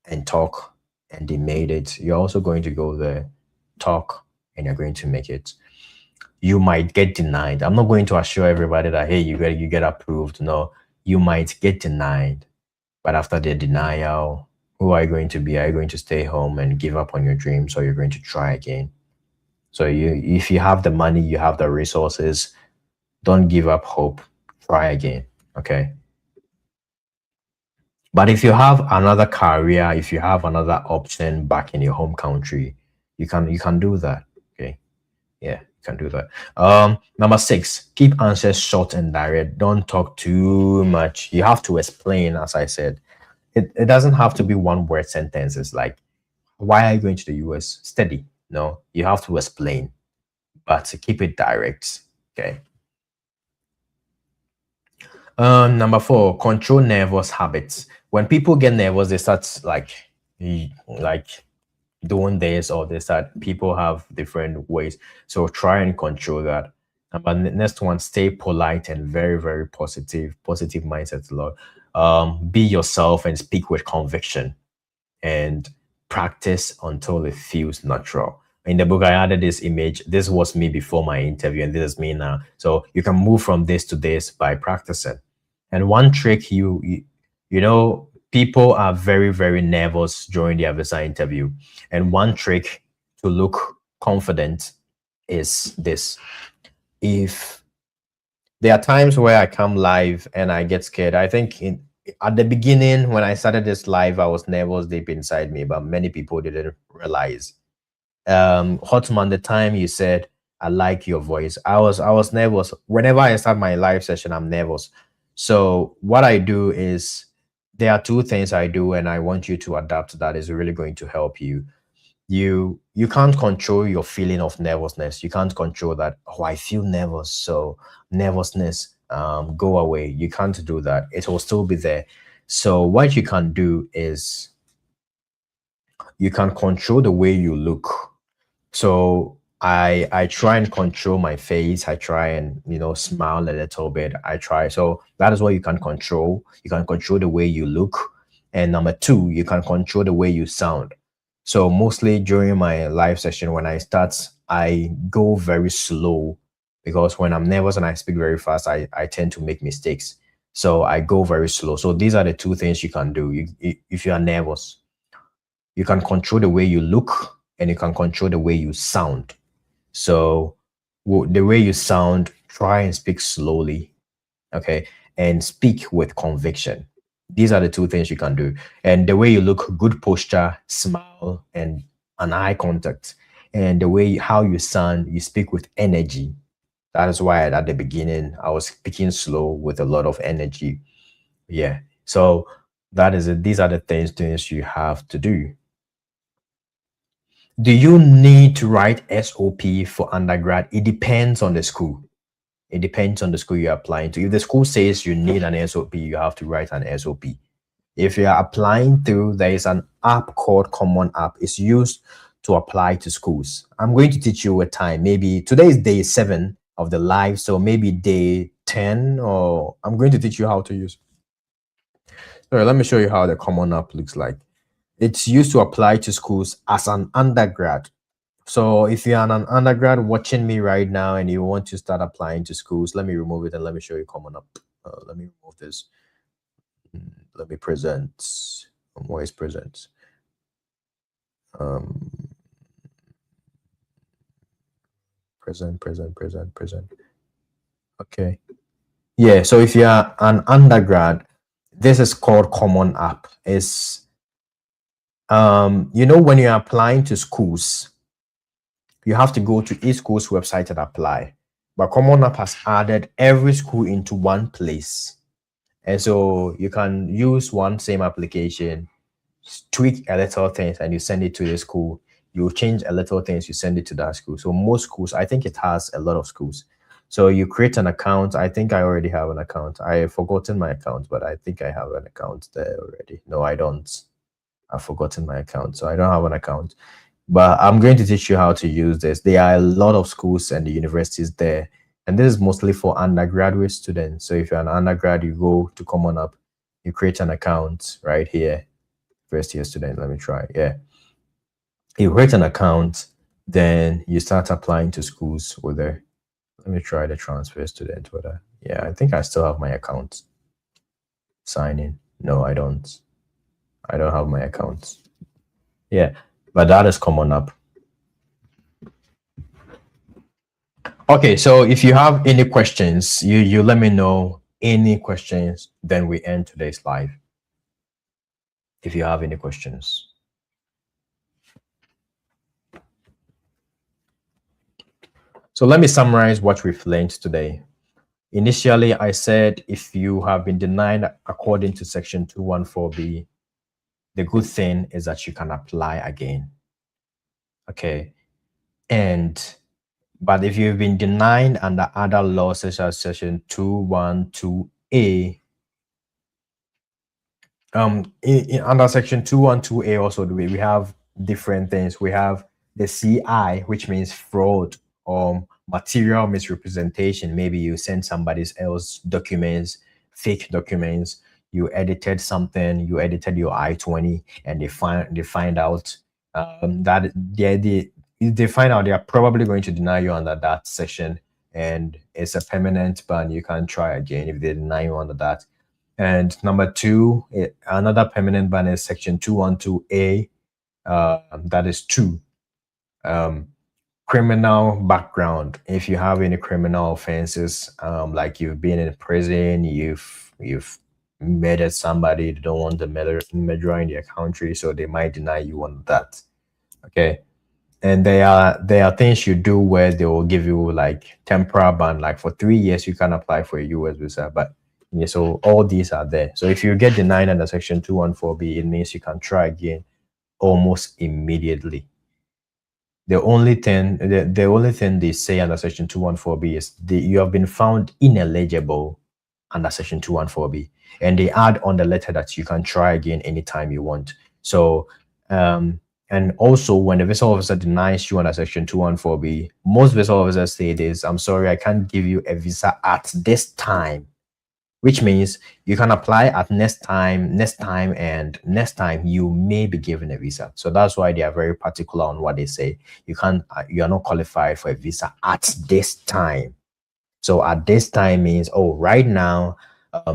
and talk and they made it, you're also going to go there, talk, and you're going to make it. You might get denied. I'm not going to assure everybody that hey, you get approved. No, you might get denied. But after the denial, who are you going to be? Are you going to stay home and give up on your dreams, or you're going to try again? So if you have the money, you have the resources, don't give up hope. Try again. Okay. But if you have another career, if you have another option back in your home country, you can do that. Okay. Yeah, you can do that. Number six, keep answers short and direct. Don't talk too much. You have to explain, as I said. It doesn't have to be one word sentences like, why are you going to the US? Steady. No, you have to explain, but keep it direct. Okay. Number four, control nervous habits. When people get nervous, they start like doing this or this that. People have different ways, so try and control that. Next one, stay polite and very very positive. Positive mindset a lot. Be yourself and speak with conviction, and practice until it feels natural. In the book, I added this image. This was me before my interview, and this is me now. So you can move from this to this by practicing. And one trick people are very, very nervous during their visa interview. And one trick to look confident is this. If there are times where I come live and I get scared, I think at the beginning when I started this live, I was nervous deep inside me, but many people didn't realize. Hotman, the time you said I like your voice, I was nervous. Whenever I start my live session, I'm nervous. So what I do is there are two things I do, and I want you to adapt that is really going to help you. You can't control your feeling of nervousness. You can't control that. Oh, I feel nervous, so nervousness go away. You can't do that. It will still be there. So what you can do is you can control the way you look. So I try and control my face. I try and smile a little bit. I try. So that is what you can control. You can control the way you look. And number two, you can control the way you sound. So mostly during my live session, when I start, I go very slow because when I'm nervous and I speak very fast, I tend to make mistakes. So I go very slow. So these are the two things you can do if you are nervous. You can control the way you look and you can control the way you sound. So the way you sound, try and speak slowly, okay, and speak with conviction. These are the two things you can do. And the way you look, good posture, smile, and an eye contact. And the way how you sound, you speak with energy. That is why at the beginning I was speaking slow with a lot of energy. Yeah. So that is it. These are the things you have to do. Do you need to write SOP for undergrad? It depends on the school. It depends on the school you're applying to. If the school says you need an SOP, you have to write an SOP. If you are applying to, there is an app called Common App. It's used to apply to schools. I'm going to teach you a time. Maybe today is day 7 of the live, so maybe day 10, or I'm going to teach you how to use. So let me show you how the Common App looks like. It's used to apply to schools as an undergrad. So if you're an undergrad watching me right now and you want to start applying to schools, let me remove it and let me show you Common App. Let me remove this. Let me present. Where is present? Present. Okay. Yeah. So if you're an undergrad, this is called Common App. It's when you're applying to schools, you have to go to each school's website and apply. But Common App has added every school into one place. And so you can use one same application, tweak a little things, and you send it to the school. You change a little things, you send it to that school. So most schools, I think it has a lot of schools. So you create an account. I think I already have an account. I have forgotten my account, but I think I have an account there already. No, I don't. I've forgotten my account, so I don't have an account. But I'm going to teach you how to use this. There are a lot of schools and the universities there. And this is mostly for undergraduate students. So if you're an undergrad, you go to Common App, you create an account right here. First year student, let me try. Yeah. You create an account, then you start applying to schools with there. Let me try the transfer student whether. Yeah, I think I still have my account. Sign in. No, I don't. I don't have my account. Yeah, but that is Common App. Okay, so if you have any questions, you let me know any questions, then we end today's live. If you have any questions. So let me summarize what we've learned today. Initially, I said if you have been denied according to Section 214B, the good thing is that you can apply again. Okay. But if you've been denied under other laws such as Section 212A, under Section 212A also we have different things. We have the CI, which means fraud or material misrepresentation. Maybe you send somebody else documents, fake documents. You edited something. You edited your I-20, and they find out that they find out they are probably going to deny you under that section, and it's a permanent ban. You can't try again if they deny you under that. And number 2, another permanent ban is Section 212A. That is 2. Criminal background. If you have any criminal offenses, like you've been in prison, you've murdered somebody, they don't want the murderer in their country, so they might deny you on that. Okay. And there are things you do where they will give you like temporary ban, like for 3 years you can apply for a US visa. But yeah, so all these are there. So if you get denied under Section 214B, it means you can try again almost immediately. The only thing they say under Section 214B is you have been found ineligible under Section 214B, and they add on the letter that you can try again anytime you want. So and also, when the visa officer denies you under Section 214B, most visa officers say this: I'm sorry, I can't give you a visa at this time, which means you can apply at next time, and next time you may be given a visa. So that's why they are very particular on what they say. You are not qualified for a visa at this time. So at this time means, oh, right now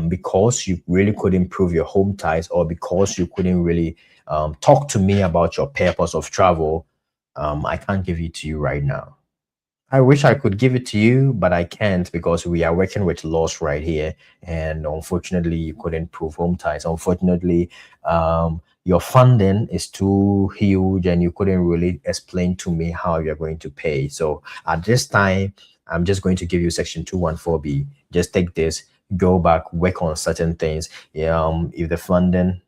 because you really couldn't prove your home ties, or because you couldn't really talk to me about your purpose of travel, I can't give it to you right now. I wish I could give it to you, but I can't because we are working with laws right here. And unfortunately, you couldn't prove home ties. Unfortunately, your funding is too huge and you couldn't really explain to me how you're going to pay. So at this time, I'm just going to give you section 214B. Just take this, go back, work on certain things. If the funding,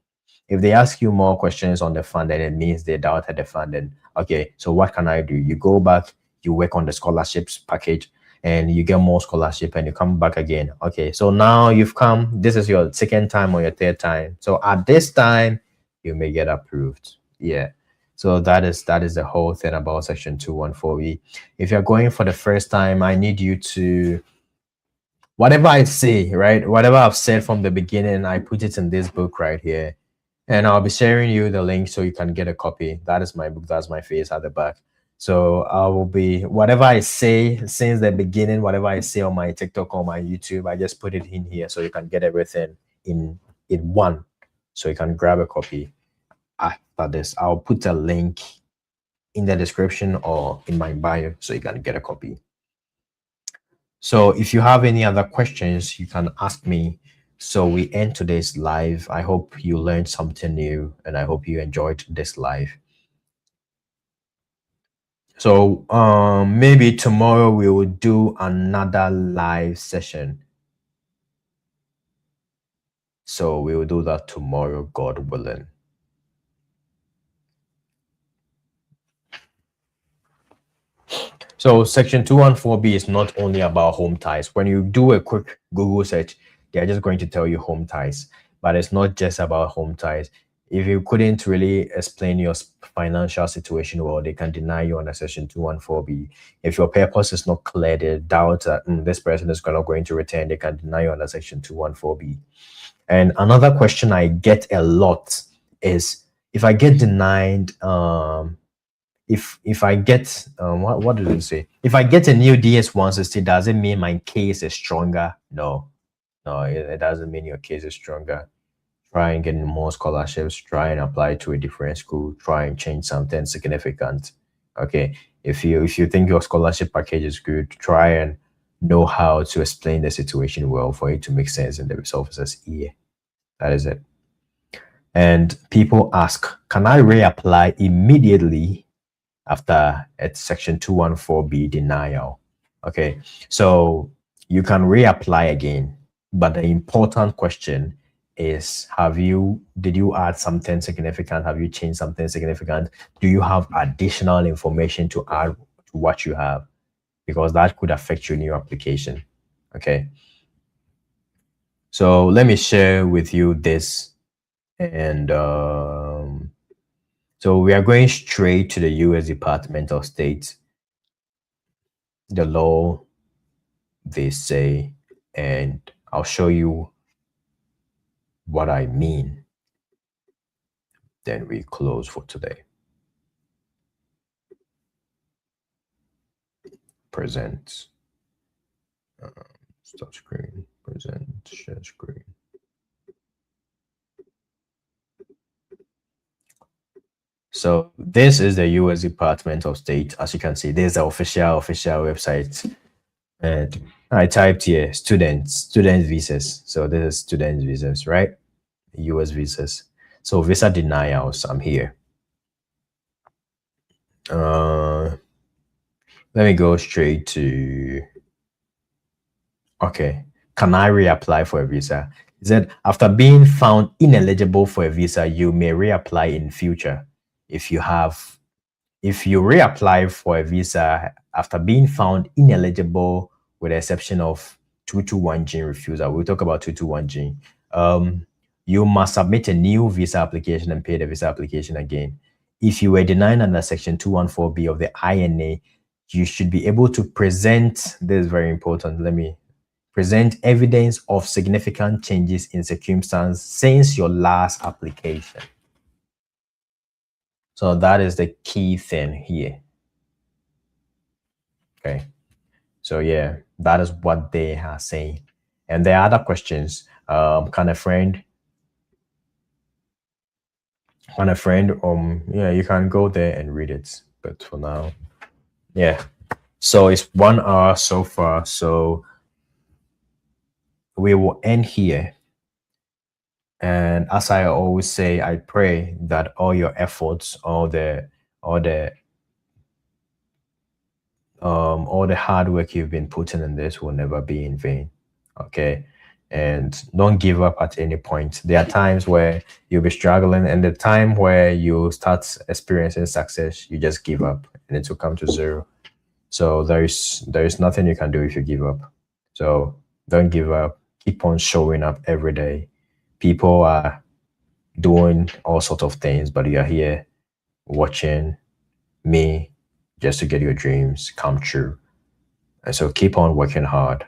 if they ask you more questions on the funding, it means they doubted the funding. Okay, so what can I do? You go back, you work on the scholarships package, and you get more scholarship, and you come back again. Okay, so now you've come. This is your second time or your third time. So at this time, you may get approved. Yeah. So that is the whole thing about section 214E. If you're going for the first time, I need you to, whatever I say, right? Whatever I've said from the beginning, I put it in this book right here. And I'll be sharing you the link so you can get a copy. That is my book. That's my face at the back. So I will be, whatever I say since the beginning, whatever I say on my TikTok or my YouTube, I just put it in here so you can get everything in one. So you can grab a copy after this. I'll put a link in the description or in my bio so you can get a copy. So if you have any other questions, you can ask me. So we end today's live. I hope you learned something new and I hope you enjoyed this live. So maybe tomorrow we will do another live session. So we will do that tomorrow, God willing. So section 214B is not only about home ties. When you do a quick Google search, they're just going to tell you home ties, but it's not just about home ties. If you couldn't really explain your financial situation well, they can deny you on a section 214B. If your purpose is not clear, they doubt that this person is not going to return, they can deny you on a section 214B. And another question I get a lot is, if I get denied, if I get what did it say? If I get a new DS 160, does it mean my case is stronger? No, it doesn't mean your case is stronger. Try and get more scholarships. Try and apply to a different school. Try and change something significant. Okay, if you think your scholarship package is good, try and know how to explain the situation well for it to make sense in the resource officer's ear. That is it. And people ask, can I reapply immediately after a section 214B denial? Okay, so you can reapply again, but the important question is, did you add something significant? Have you changed something significant? Do you have additional information to add to what you have? Because that could affect your new application. Okay, so let me share with you this. And so we are going straight to the U.S. Department of State, the law they say, and I'll show you what I mean. Then we close for today. Present. Stop screen. Present. Share screen. So this is the U.S. Department of State. As you can see, this is the official website. And I typed here student visas. So this is student visas, right? US visas. So visa denials, I'm here. Let me go straight to, okay. Can I reapply for a visa? It said, after being found ineligible for a visa, you may reapply in future. If you reapply for a visa after being found ineligible, with the exception of 221G refusal, we'll talk about 221G. You must submit a new visa application and pay the visa application again. If you were denied under section 214B of the INA, you should be able to present, this is very important, let me present evidence of significant changes in circumstance since your last application. So that is the key thing here. Okay. So yeah, that is what they are saying. And there are other questions. kind of friend, yeah, you can go there and read it. But for now, yeah. So it's 1 hour so far. So we will end here. And as I always say, I pray that all your efforts, all the all the hard work you've been putting in this will never be in vain. Okay. And don't give up at any point. There are times where you'll be struggling, and the time where you start experiencing success, you just give up and it will come to zero. So there is nothing you can do if you give up. So don't give up. Keep on showing up every day. People are doing all sorts of things, but you're here watching me just to get your dreams come true. And so keep on working hard,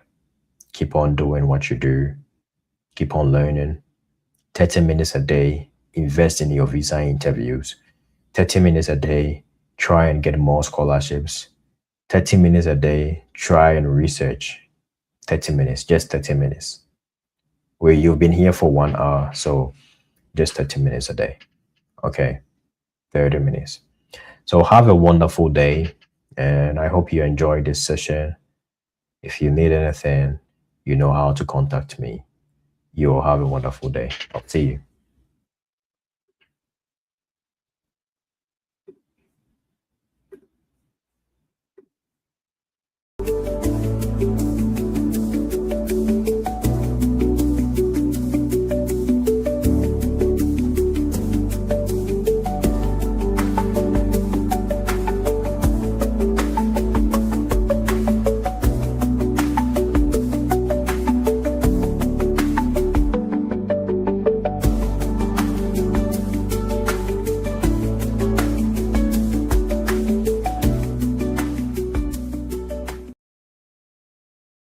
keep on doing what you do, keep on learning. 30 minutes a day, invest in your visa interviews. 30 minutes a day, try and get more scholarships. 30 minutes a day, try and research. 30 minutes, just 30 minutes. Where you've been here for 1 hour, so just 30 minutes a day. Okay, 30 minutes. So have a wonderful day, and I hope you enjoyed this session. If you need anything, you know how to contact me. You'll have a wonderful day. I'll see you.